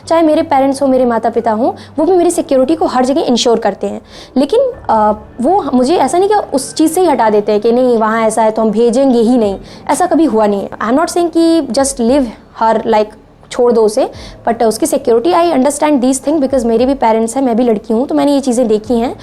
चाहे मेरे पेरेंट्स हो, मेरे माता पिता हों, वो भी मेरी सिक्योरिटी को हर जगह इंश्योर करते हैं। लेकिन वो मुझे ऐसा नहीं कि उस चीज़ से ही हटा देते हैं कि नहीं वहाँ ऐसा है तो हम भेजेंगे ही नहीं, ऐसा कभी हुआ नहीं है। आई एम नॉट सेइंग कि जस्ट लिव हर लाइक छोड़ दो उसे, बट उसकी security I understand these thing because मेरे भी पेरेंट्स हैं, मैं भी लड़की हूँ, तो मैंने ये चीज़ें देखी हैं।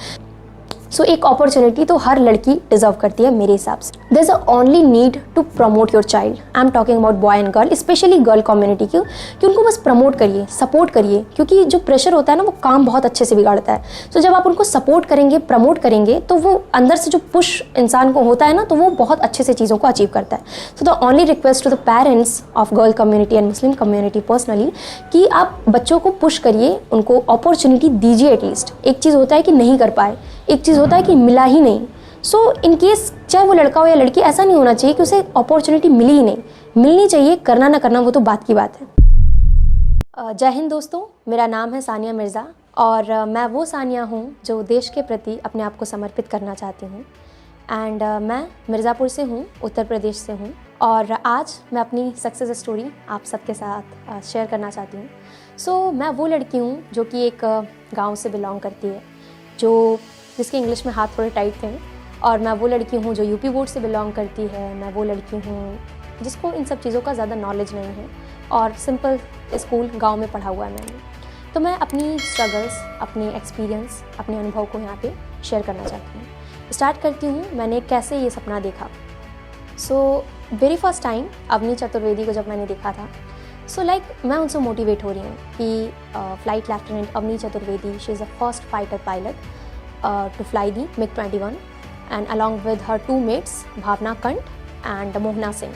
सो एक अपॉर्चुनिटी तो हर लड़की डिजर्व करती है मेरे हिसाब से। There is a only need to promote your child. I am talking about boy and girl, specially girl community की, कि उनको बस प्रमोट करिए, सपोर्ट करिए, क्योंकि जो प्रेशर होता है ना वो काम बहुत अच्छे से बिगाड़ता है। सो जब आप उनको सपोर्ट करेंगे, प्रमोट करेंगे, तो वो अंदर से जो पुश इंसान को होता है ना, तो वो बहुत अच्छे से चीज़ों को अचीव करता है। So the only request to the parents of girl community and Muslim community personally, कि आप बच्चों को पुश करिए, उनको अपॉर्चुनिटी दीजिए एटलीस्ट। एक चीज़ होता है कि नहीं कर पाए, एक चीज़ होता है कि मिला ही नहीं। सो इन केस चाहे वो लड़का हो या लड़की, ऐसा नहीं होना चाहिए कि उसे अपॉर्चुनिटी मिली ही नहीं, मिलनी चाहिए। करना ना करना वो तो बात की बात है। जय हिंद दोस्तों, मेरा नाम है सानिया मिर्ज़ा और मैं वो सानिया हूँ जो देश के प्रति अपने आप को समर्पित करना चाहती हूँ। एंड मैं मिर्ज़ापुर से हूँ, उत्तर प्रदेश से हूँ, और आज मैं अपनी सक्सेस स्टोरी आप सबके साथ शेयर करना चाहती हूँ। सो मैं वो लड़की हूँ जो कि एक गाँव से बिलोंग करती है, जिसके इंग्लिश में हाथ थोड़े टाइट थे, और मैं वो लड़की हूँ जो यूपी बोर्ड से बिलोंग करती है। मैं वो लड़की हूँ जिसको इन सब चीज़ों का ज़्यादा नॉलेज नहीं है और सिंपल स्कूल गांव में पढ़ा हुआ है मैंने। तो मैं अपनी स्ट्रगल्स, अपने एक्सपीरियंस, अपने अनुभव को यहाँ पे शेयर करना चाहती हूँ। स्टार्ट करती हूँ मैंने कैसे ये सपना देखा। So very first time Avani Chaturvedi को जब मैंने देखा था, मैं उनसे मोटिवेट हो रही हूँ कि flight lieutenant Avani Chaturvedi, she is the first fighter pilot to fly the MiG-21 and along with her two mates भावना कंठ and मोहना सिंह।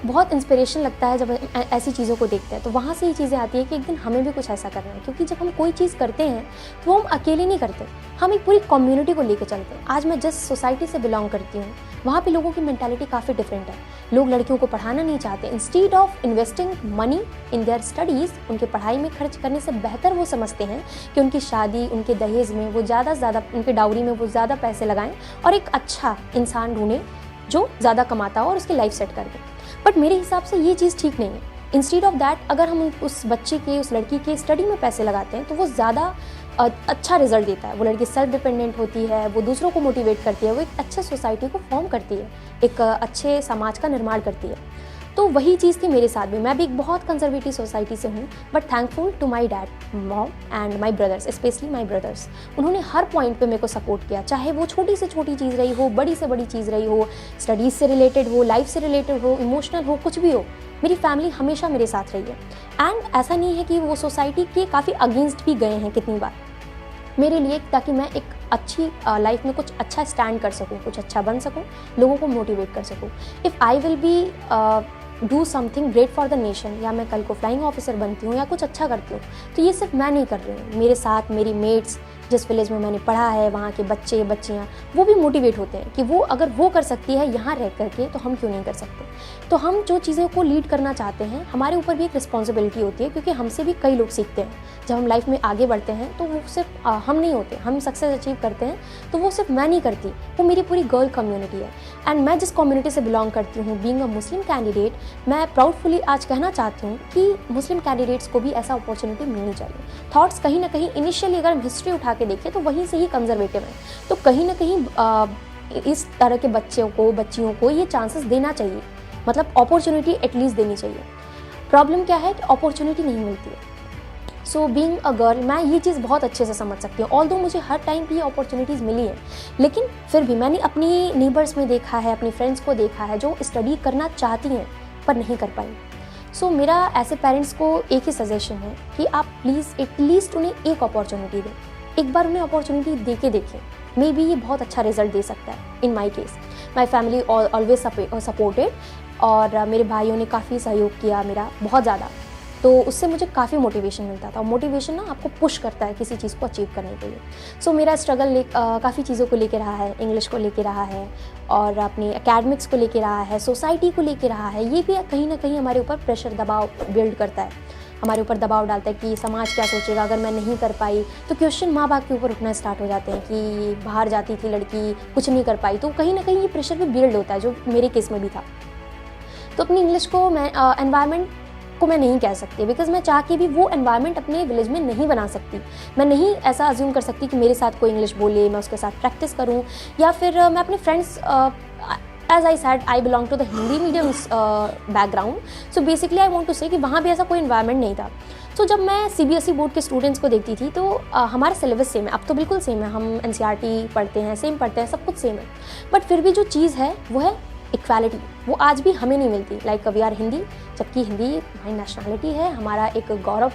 बहुत इंस्पिरेशन लगता है जब ऐसी चीज़ों को देखते हैं। तो वहाँ से ये चीज़ें आती है कि एक दिन हमें भी कुछ ऐसा करना है, क्योंकि जब हम कोई चीज़ करते हैं तो वो हम अकेले नहीं करते, हम एक पूरी कम्युनिटी को लेकर चलते हैं। आज मैं जिस सोसाइटी से बिलोंग करती हूँ, वहाँ पे लोगों की मेंटालिटी काफ़ी डिफरेंट है। लोग लड़कियों को पढ़ाना नहीं चाहते। Instead of investing money in their studies, उनके पढ़ाई में खर्च करने से बेहतर वो समझते हैं कि उनकी शादी, उनके दहेज में वो ज़्यादा से ज़्यादा, उनके डाउरी में वो ज़्यादा पैसे लगाएं और एक अच्छा इंसान ढूंढें जो ज़्यादा कमाता हो और उसकी लाइफ सेट कर दे। बट मेरे हिसाब से ये चीज़ ठीक नहीं है। इंस्टीड ऑफ दैट, अगर हम उस बच्चे के, उस लड़की के स्टडी में पैसे लगाते हैं तो वो ज़्यादा अच्छा रिजल्ट देता है। वो लड़की सेल्फ डिपेंडेंट होती है, वो दूसरों को मोटिवेट करती है, वो एक अच्छे सोसाइटी को फॉर्म करती है, एक अच्छे समाज का निर्माण करती है। तो वही चीज़ थी मेरे साथ भी। मैं भी एक बहुत कंजर्वेटिव सोसाइटी से हूँ, but thankful to my dad, mom and my brothers, specially my brothers. उन्होंने हर पॉइंट पे मेरे को सपोर्ट किया, चाहे वो छोटी से छोटी चीज़ रही हो, बड़ी से बड़ी चीज़ रही हो, स्टडीज़ से रिलेटेड हो, लाइफ से रिलेटेड हो, इमोशनल हो, कुछ भी हो। मेरी फैमिली हमेशा मेरे साथ रही है। एंड ऐसा नहीं है कि वो सोसाइटी के काफ़ी अगेंस्ट भी गए हैं कितनी बार मेरे लिए, ताकि मैं एक अच्छी लाइफ में कुछ अच्छा स्टैंड कर सकूँ, कुछ अच्छा बन सकूँ, लोगों को मोटिवेट कर सकूँ। If I will B do something great for the nation, या मैं कल को फ्लाइंग ऑफिसर बनती हूँ या कुछ अच्छा करती हूँ, तो ये सिर्फ मैं नहीं कर रही हूँ, मेरे साथ मेरी मेट्स, जिस विलेज में मैंने पढ़ा है, वहाँ के बच्चे बच्चियाँ, वो भी मोटिवेट होते हैं कि वो अगर वो कर सकती है यहाँ रह करके, तो हम क्यों नहीं कर सकते। तो हम जो चीज़ों को लीड करना चाहते हैं, हमारे ऊपर भी एक रिस्पॉन्सिबिलिटी होती है, क्योंकि हमसे भी कई लोग सीखते हैं। जब हम लाइफ में आगे बढ़ते हैं तो वो सिर्फ हम नहीं होते, हम सक्सेस अचीव करते हैं तो वो सिर्फ मैं नहीं करती, वो मेरी पूरी गर्ल कम्युनिटी है। एंड मैं जिस कम्युनिटी से बिलोंग करती हूँ, बीइंग अ मुस्लिम कैंडिडेट, मैं प्राउडफुली आज कहना चाहती हूँ कि मुस्लिम कैंडिडेट्स को भी ऐसा अपॉर्चुनिटी मिलनी चाहिए। थॉट्स कहीं ना कहीं इनिशियली अगर हम हिस्ट्री उठा के देखें तो वहीं से ही कंजर्वेटिव है, तो कहीं ना कहीं इस तरह के बच्चों को, बच्चियों को ये चांसेस देना चाहिए, मतलब अपॉर्चुनिटी एटलीस्ट देनी चाहिए। प्रॉब्लम क्या है कि अपॉर्चुनिटी नहीं मिलती है। सो बीइंग अ गर्ल, मैं ये चीज़ बहुत अच्छे से समझ सकती हूँ। ऑल्दो मुझे हर टाइम भी अपॉर्चुनिटीज़ मिली है, लेकिन फिर भी मैंने अपनी नेबर्स में देखा है, अपने फ्रेंड्स को देखा है जो स्टडी करना चाहती हैं पर नहीं कर पाई। सो मेरा ऐसे पेरेंट्स को एक ही सजेशन है कि आप प्लीज़ एटलीस्ट उन्हें एक अपॉर्चुनिटी दें, एक बार उन्हें अपॉर्चुनिटी दे के देखें, मे बी ये बहुत अच्छा रिजल्ट दे सकता है। In my case my family always supported, और मेरे भाइयों ने काफ़ी सहयोग किया मेरा, बहुत ज़्यादा। तो उससे मुझे काफ़ी मोटिवेशन मिलता था। मोटिवेशन ना आपको पुश करता है किसी चीज़ को अचीव करने के लिए। सो मेरा स्ट्रगल काफ़ी चीज़ों को लेके रहा है, इंग्लिश को लेके रहा है, और अपनी एकेडमिक्स को लेके रहा है, सोसाइटी को लेके रहा है। ये भी कहीं ना कहीं हमारे ऊपर प्रेशर, दबाव बिल्ड करता है, हमारे ऊपर दबाव डालता है कि समाज क्या सोचेगा अगर मैं नहीं कर पाई। तो क्वेश्चन माँ बाप के ऊपर उठना स्टार्ट हो जाते हैं कि बाहर जाती थी लड़की, कुछ नहीं कर पाई। तो कहीं ना कहीं ये प्रेशर भी बिल्ड होता है, जो मेरे केस में भी था। तो अपनी इंग्लिश को मैं एनवायरनमेंट को मैं नहीं कह सकती, बिकॉज मैं चाह के भी वो एनवायरनमेंट अपने विलेज में नहीं बना सकती। मैं नहीं ऐसा अज्यूम कर सकती कि मेरे साथ कोई इंग्लिश बोले, मैं उसके साथ प्रैक्टिस करूँ, या फिर मैं अपने friends, as I said I belong to the Hindi medium background, so basically I want to say कि वहाँ भी ऐसा कोई इन्वायरमेंट नहीं था। तो जब मैं CBSE बोर्ड के स्टूडेंट्स को देखती थी तो हमारा सिलेबस सेम है, अब तो बिल्कुल सेम है, हम NCERT पढ़ते हैं, सेम पढ़ते हैं, सब कुछ सेम है, बट फिर भी जो चीज़ है वो है इक्वालिटी, वो आज भी हमें नहीं मिलती। लाइक वी आर हिंदी, जबकि हिंदी हमारी नेशनलिटी है, हमारा एक गौरव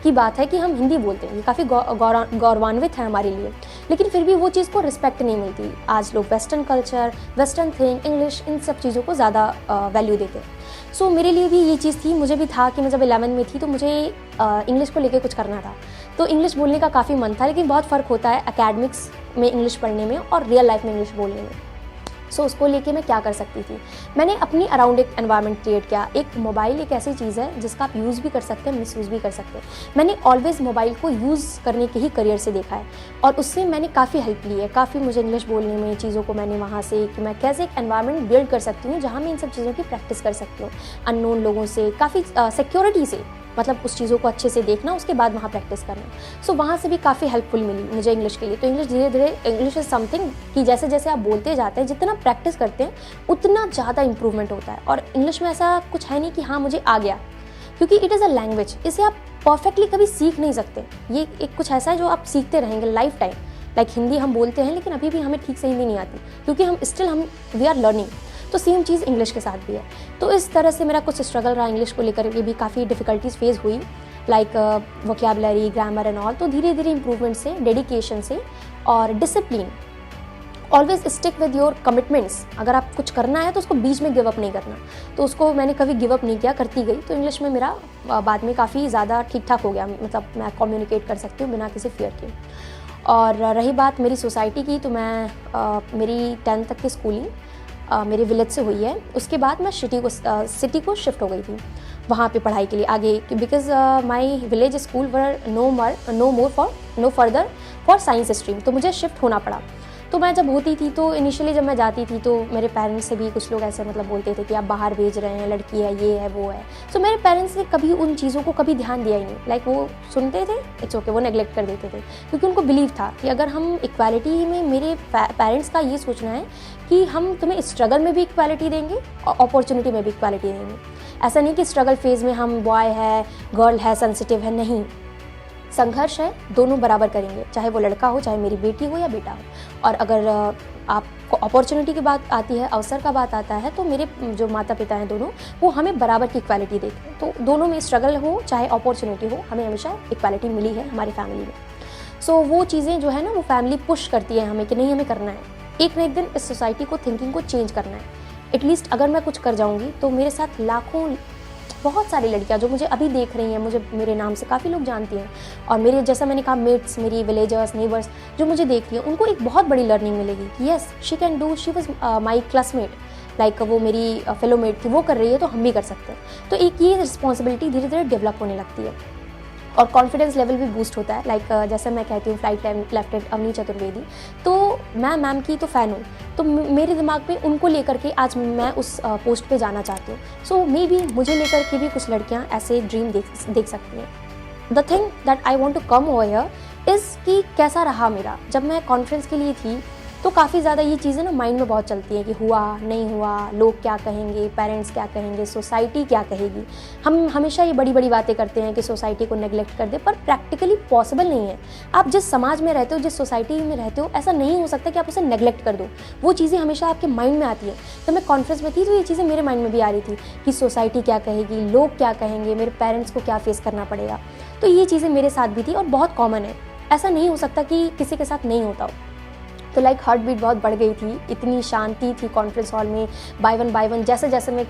की बात है कि हम हिंदी बोलते हैं, ये काफ़ी गौरवान्वित है हमारे लिए, लेकिन फिर भी वो चीज़ को रिस्पेक्ट नहीं मिलती। आज लोग western culture, western thing, English, इन सब चीज़ों को ज़्यादा वैल्यू देते हैं। सो मेरे लिए भी ये चीज़ थी, मुझे भी था कि मैं जब 11 में थी तो मुझे इंग्लिश को लेके कुछ करना था, तो इंग्लिश बोलने का काफ़ी मन था, लेकिन बहुत फ़र्क होता है एकेडमिक्स में इंग्लिश पढ़ने में और रियल लाइफ में इंग्लिश बोलने में। सो उसको लेके मैं क्या कर सकती थी, मैंने अपनी अराउंड एक एनवायरनमेंट क्रिएट किया। एक मोबाइल एक ऐसी चीज़ है जिसका आप यूज़ भी कर सकते हैं, मिस यूज़ भी कर सकते हैं। मैंने ऑलवेज़ मोबाइल को यूज़ करने के ही करियर से देखा है, और उससे मैंने काफ़ी हेल्प ली है, काफ़ी मुझे इंग्लिश बोलने में चीज़ों को मैंने वहाँ से कि मैं कैसे एक एनवायरनमेंट बिल्ड कर सकती हूँ जहाँ मैं इन सब चीज़ों की प्रैक्टिस कर सकती हूँ, अननोन लोगों से, काफ़ी सिक्योरिटी से, मतलब उस चीज़ों को अच्छे से देखना, उसके बाद वहाँ प्रैक्टिस करना। सो वहाँ से भी काफ़ी हेल्पफुल मिली मुझे इंग्लिश के लिए। तो इंग्लिश धीरे धीरे, इंग्लिश इज़ समथिंग कि जैसे जैसे आप बोलते जाते हैं, जितना प्रैक्टिस करते हैं उतना ज़्यादा इंप्रूवमेंट होता है। और इंग्लिश में ऐसा कुछ है नहीं कि हाँ मुझे आ गया, क्योंकि इट इज़ अ लैंग्वेज, इसे आप परफेक्टली कभी सीख नहीं सकते। ये एक कुछ ऐसा है जो आप सीखते रहेंगे लाइफ टाइम। लाइक हिंदी हम बोलते हैं, लेकिन अभी भी हमें ठीक से हिंदी नहीं आती, क्योंकि हम वी आर लर्निंग। तो सेम चीज़ इंग्लिश के साथ भी है। तो इस तरह से मेरा कुछ स्ट्रगल रहा इंग्लिश को लेकर के भी, काफ़ी डिफ़िकल्टीज फेस हुई, like vocabulary, grammar and all. तो धीरे धीरे इंप्रूवमेंट से, डेडिकेशन से और discipline, always stick with your commitments. अगर आप कुछ करना है तो उसको बीच में गिव अप नहीं करना, तो उसको मैंने कभी गिव अप नहीं किया, करती गई। तो इंग्लिश में मेरा बाद में काफ़ी ज़्यादा ठीक ठाक हो गया, मतलब मैं कम्युनिकेट कर सकती हूँ बिना किसी फियर के। और रही बात मेरी सोसाइटी की, तो मैं मेरी 10th तक की स्कूलिंग मेरे विलेज से हुई है। उसके बाद मैं सिटी को शिफ्ट हो गई थी वहाँ पे पढ़ाई के लिए आगे, because my village school were no further for science stream, तो मुझे शिफ्ट होना पड़ा। तो मैं जब होती थी, तो इनिशियली जब मैं जाती थी, तो मेरे पेरेंट्स से भी कुछ लोग ऐसे मतलब बोलते थे कि आप बाहर भेज रहे हैं, लड़की है, ये है, वो है। सो मेरे पेरेंट्स ने कभी उन चीज़ों को कभी ध्यान दिया ही नहीं। लाइक वो सुनते थे, इट्स ओके, वो नेग्लेक्ट कर देते थे, क्योंकि उनको बिलीव था कि अगर हम इक्वालिटी में, मेरे पेरेंट्स का ये सोचना है कि हम तुम्हें स्ट्रगल में भी इक्वालिटी देंगे और अपॉर्चुनिटी में भी इक्वालिटी देंगे। ऐसा नहीं कि स्ट्रगल फेज में हम बॉय है, गर्ल है, सेंसिटिव है, नहीं। संघर्ष है, दोनों बराबर करेंगे, चाहे वो लड़का हो, चाहे मेरी बेटी हो या बेटा हो। और अगर आपको अपॉर्चुनिटी की बात आती है, अवसर का बात आता है, तो मेरे जो माता पिता हैं दोनों, वो हमें बराबर की इक्वालिटी देते हैं। तो दोनों में स्ट्रगल हो चाहे अपॉर्चुनिटी हो, हमें हमेशा इक्वालिटी मिली है हमारी फैमिली में। सो वो चीज़ें जो है ना, वो फैमिली पुश करती है हमें कि नहीं, हमें करना है, एक ना एक दिन इस सोसाइटी को, थिंकिंग को चेंज करना है। एटलीस्ट अगर मैं कुछ कर जाऊँगी तो मेरे साथ लाखों, बहुत सारी लड़कियां जो मुझे अभी देख रही हैं, मुझे मेरे नाम से काफ़ी लोग जानती हैं, और मेरे, जैसा मैंने कहा, मेट्स, मेरी विलेजर्स, नेबर्स जो मुझे देखती हैं, उनको एक बहुत बड़ी लर्निंग मिलेगी कि yes she can do, she was my classmate, like वो मेरी फेलोमेट थी, वो कर रही है तो हम भी कर सकते हैं। तो एक ये रिस्पॉन्सिबिलिटी धीरे धीरे डेवलप होने लगती है, और कॉन्फिडेंस लेवल भी बूस्ट होता है। लाइक जैसे मैं कहती हूँ फ्लाइट लेफ्टिनेंट अवनी चतुर्वेदी, तो मैं मैम की तो फ़ैन हूँ, तो मेरे दिमाग में उनको लेकर के आज मैं उस पोस्ट पे जाना चाहती हूँ। सो मे बी मुझे लेकर के भी कुछ लड़कियाँ ऐसे ड्रीम देख सकती हैं। The thing that I want to come over here is कि कैसा रहा मेरा, जब मैं कॉन्फ्रेंस के लिए थी तो काफ़ी ज़्यादा ये चीज़ें ना माइंड में बहुत चलती हैं कि हुआ नहीं हुआ, लोग क्या कहेंगे, पेरेंट्स क्या कहेंगे, सोसाइटी क्या कहेगी। हम हमेशा ये बड़ी बड़ी बातें करते हैं कि सोसाइटी को नेग्लेक्ट कर दे, पर प्रैक्टिकली पॉसिबल नहीं है। आप जिस समाज में रहते हो, जिस सोसाइटी में रहते हो, ऐसा नहीं हो सकता कि आप उसे नेग्लेक्ट कर दो। वो चीज़ें हमेशा आपके माइंड में आती है। तो मैं कॉन्फ्रेंस में थी तो ये चीज़ें मेरे माइंड में भी आ रही थी कि सोसाइटी क्या कहेगी, लोग क्या कहेंगे, मेरे पेरेंट्स को क्या फेस करना पड़ेगा। तो ये चीज़ें मेरे साथ भी थी और बहुत कॉमन है, ऐसा नहीं हो सकता कि किसी के साथ नहीं होता हो। तो हार्ट बीट बहुत बढ़ गई थी, इतनी शांति थी कॉन्फ्रेंस हॉल में, बाय वन जैसे जैसे मैं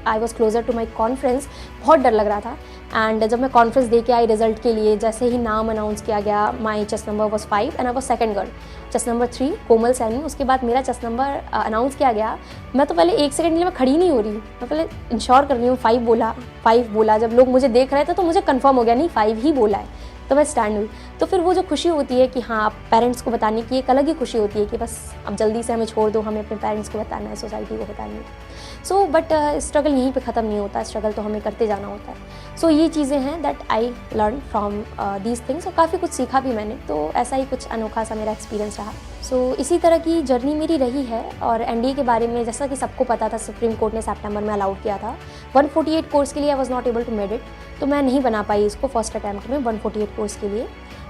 I was closer to my conference, बहुत डर लग रहा था। एंड जब मैं कॉन्फ्रेंस दे के आई रिजल्ट के लिए, जैसे ही नाम अनाउंस किया गया, my chest number was 5 and I was second girl, chest number 3 कोमल सैनी। उसके बाद मेरा चेस्ट नंबर अनाउंस किया गया, मैं तो पहले 1 सेकंड के लिए मैं खड़ी नहीं हो रही, मैं पहले इंश्योर कर रही हूँ 5 बोला। जब लोग मुझे देख रहे थे तो मुझे कंफर्म हो गया नहीं 5 ही बोला है, तो मैं स्टैंड हुई। तो फिर वो जो खुशी होती है कि हाँ, आप पेरेंट्स को बताने की एक अलग ही खुशी होती है कि बस अब जल्दी से हमें छोड़ दो, हमें अपने पेरेंट्स को बताना है, सोसाइटी को बतानी है। सो बट स्ट्रगल यहीं पे ख़त्म नहीं होता, स्ट्रगल तो हमें करते जाना होता है। सो ये चीज़ें हैं that I learn from these things, और काफ़ी कुछ सीखा भी मैंने। तो ऐसा ही कुछ अनोखा सा मेरा एक्सपीरियंस रहा। सो इसी तरह की जर्नी मेरी रही है। और एनडीए के बारे में जैसा कि सबको पता था, सुप्रीम कोर्ट ने सितंबर में अलाउड किया था 148 कोर्स के लिए। I was not able to made it, तो मैं नहीं बना पाई इसको फर्स्ट अटैम्प्ट में 148 कोर्स के लिए।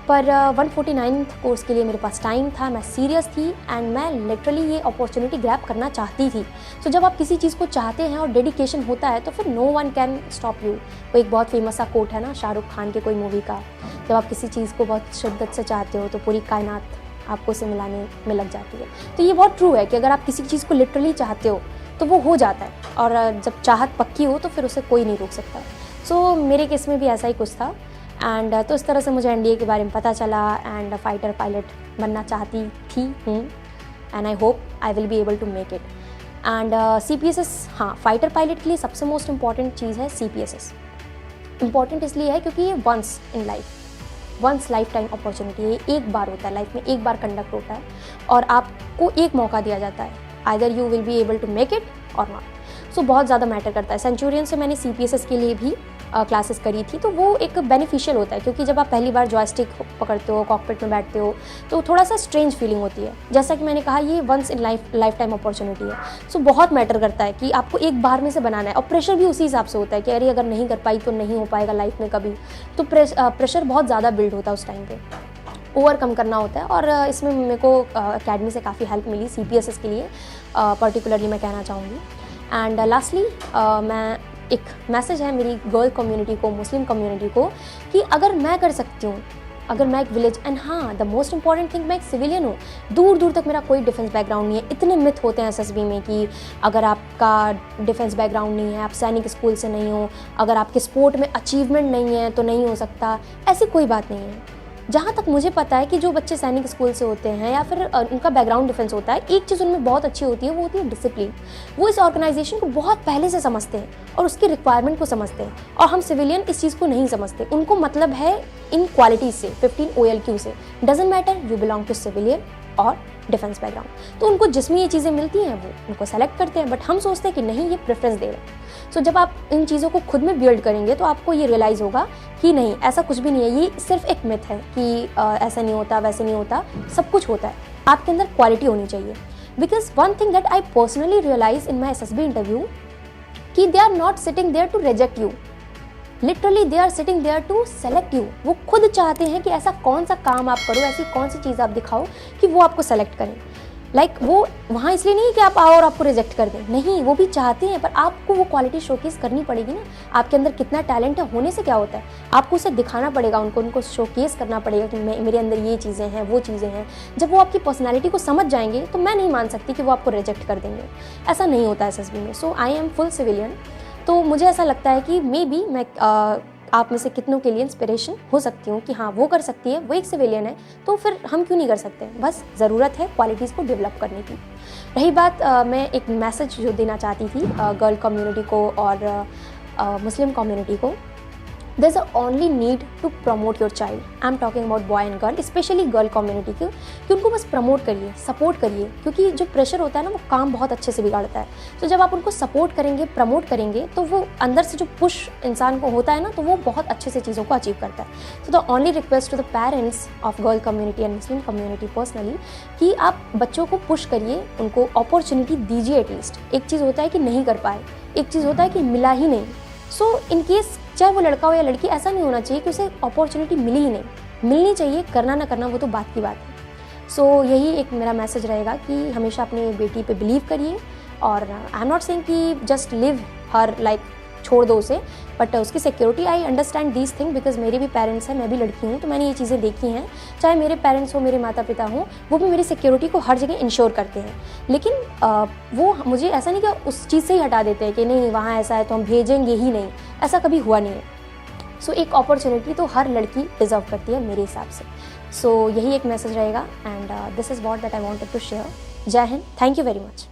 पर 149th कोर्स के लिए मेरे पास टाइम था, मैं सीरियस थी एंड मैं लिटरली ये अपॉर्चुनिटी ग्रैब करना चाहती थी। सो जब आप किसी चीज़ को चाहते हैं और डेडिकेशन होता है तो फिर no one can stop you. वो एक बहुत फेमस सा कोट है ना शाहरुख खान के कोई मूवी का, जब आप किसी चीज़ को बहुत शिद्दत से चाहते हो तो पूरी कायनात आपको उसे मिलाने में लग जाती है। तो ये बहुत ट्रू है कि अगर आप किसी चीज़ को लिटरली चाहते हो तो वो हो जाता है, और जब चाहत पक्की हो तो फिर उसे कोई नहीं रोक सकता। सो मेरे केस में भी ऐसा ही कुछ था। एंड तो इस तरह से मुझे एनडीए के बारे में पता चला एंड फाइटर पायलट बनना चाहती थी and I hope I will be able to make it. And CPSS, हाँ, फाइटर पायलट के लिए सबसे मोस्ट इम्पॉर्टेंट चीज़ है CPSS। इम्पॉर्टेंट इसलिए है क्योंकि ये once in life time opportunity है। एक बार होता है लाइफ में, एक बार कंडक्ट होता है और आपको एक मौका दिया जाता है, either you will be able to make it और नॉट। सो बहुत ज़्यादा मैटर करता है। सेंचुरियन से मैंने CPSS के लिए भी क्लासेस करी थी, तो वो एक बेनिफिशियल होता है क्योंकि जब आप पहली बार जॉयस्टिक पकड़ते हो, कॉकपिट में बैठते हो, तो थोड़ा सा स्ट्रेंज फीलिंग होती है। जैसा कि मैंने कहा, ये once in life time opportunity है। सो बहुत मैटर करता है कि आपको एक बार में से बनाना है, और प्रेशर भी उसी हिसाब से होता है कि अरे अगर नहीं कर पाई तो नहीं हो पाएगा लाइफ में कभी। तो प्रेशर बहुत ज़्यादा बिल्ड होता है उस टाइम पे, ओवरकम करना होता है। और इसमें मेरे को अकेडमी से काफ़ी हेल्प मिली CPSS के लिए पर्टिकुलरली मैं कहना चाहूँगी। एंड लास्टली मैं एक मैसेज है मेरी गर्ल कम्युनिटी को, मुस्लिम कम्युनिटी को, कि अगर मैं कर सकती हूँ, अगर मैं एक विलेज, एंड हाँ, द मोस्ट इंपॉर्टेंट थिंग, मैं एक सिविलियन हूँ, दूर दूर तक मेरा कोई डिफेंस बैकग्राउंड नहीं है। इतने मिथ होते हैं SSB में कि अगर आपका डिफेंस बैकग्राउंड नहीं है, आप सैनिक स्कूल से नहीं हो, अगर आपके स्पोर्ट में अचीवमेंट नहीं है तो नहीं हो सकता। ऐसी कोई बात नहीं है। जहाँ तक मुझे पता है कि जो बच्चे सैनिक स्कूल से होते हैं या फिर उनका बैकग्राउंड डिफेंस होता है, एक चीज़ उनमें बहुत अच्छी होती है, वो होती है डिसिप्लिन। वो इस ऑर्गेनाइजेशन को बहुत पहले से समझते हैं और उसकी रिक्वायरमेंट को समझते हैं, और हम सिविलियन इस चीज़ को नहीं समझते। उनको मतलब है इन क्वालिटीज से, 15 OLQ से, doesn't matter you belong to civilian और डिफेंस बैकग्राउंड। तो उनको जिसमें ये चीज़ें मिलती हैं वो उनको सेलेक्ट करते हैं, बट हम सोचते हैं कि नहीं, ये प्रेफरेंस दे रहे हैं। सो जब आप इन चीज़ों को खुद में बिल्ड करेंगे तो आपको ये रियलाइज़ होगा कि नहीं, ऐसा कुछ भी नहीं है, ये सिर्फ एक मिथ है कि ऐसा नहीं होता, वैसे नहीं होता। सब कुछ होता है, आपके अंदर क्वालिटी होनी चाहिए। Because one thing that I personally realize in my SSB interview, कि they are not sitting there to reject you, literally they are sitting there to select you. वो खुद चाहते हैं कि ऐसा कौन सा काम आप करो, ऐसी कौन सी चीज़ आप दिखाओ कि वो आपको सेलेक्ट करें। वो वहाँ इसलिए नहीं कि आप आओ और आपको रिजेक्ट कर दें, नहीं, वो भी चाहते हैं, पर आपको वो क्वालिटी शोकेस करनी पड़ेगी ना। आपके अंदर कितना टैलेंट है, होने से क्या होता है, आपको उसे दिखाना पड़ेगा, उनको शोकेस करना पड़ेगा कि मेरे अंदर ये चीज़ें हैं, वो चीज़ें हैं। जब वो आपकी पर्सनैलिटी को समझ जाएंगे तो मैं नहीं मान सकती कि वो आपको रिजेक्ट कर देंगे। ऐसा नहीं होता है SSB में। सो आई एम फुल सिविलियन। तो मुझे ऐसा लगता है कि मे बी मैं आप में से कितनों के लिए इंस्पिरेशन हो सकती हूँ कि हाँ, वो कर सकती है, वो एक सिविलियन है, तो फिर हम क्यों नहीं कर सकते। बस ज़रूरत है क्वालिटीज़ को डेवलप करने की। रही बात, मैं एक मैसेज जो देना चाहती थी गर्ल कम्युनिटी को और मुस्लिम कम्युनिटी को, there's a only need to promote your child. I'm talking about boy and girl, especially girl community की, कि उनको बस प्रमोट करिए, सपोर्ट करिए, क्योंकि जो प्रेशर होता है ना, वो काम बहुत अच्छे से बिगाड़ता है। तो जब आप उनको सपोर्ट करेंगे, प्रमोट करेंगे, तो वो अंदर से जो पुश इंसान को होता है ना, तो वो बहुत अच्छे से चीज़ों को अचीव करता है। तो the only request to the parents of girl community and Muslim community personally, कि आप बच्चों को पुश करिए, उनको अपॉर्चुनिटी दीजिए एटलीस्ट। एक चीज़ होता है कि नहीं कर पाए, एक चीज़ होता है कि मिला ही नहीं। सो इन केस चाहे वो लड़का हो या लड़की, ऐसा नहीं होना चाहिए कि उसे अपॉर्चुनिटी मिली ही नहीं, मिलनी चाहिए। करना ना करना वो तो बात की बात है। सो यही एक मेरा मैसेज रहेगा कि हमेशा अपनी बेटी पे बिलीव करिए। और आई एम नॉट सेइंग कि जस्ट लिव हर लाइक, छोड़ दो उसे, बट उसकी security, I understand these thing because मेरे भी पेरेंट्स हैं, मैं भी लड़की हूँ, तो मैंने ये चीज़ें देखी हैं। चाहे मेरे पेरेंट्स हो, मेरे माता पिता हों, वो भी मेरी सिक्योरिटी को हर जगह इंश्योर करते हैं। लेकिन वो मुझे ऐसा नहीं कि उस चीज़ से ही हटा देते हैं कि नहीं वहाँ ऐसा है तो हम भेजेंगे ही नहीं, ऐसा कभी हुआ नहीं है। सो एक अपॉर्चुनिटी तो हर लड़की डिजर्व करती है मेरे हिसाब से। सो यही एक मैसेज रहेगा and this is what that I wanted to share. जय हिंद, थैंक यू वेरी मच।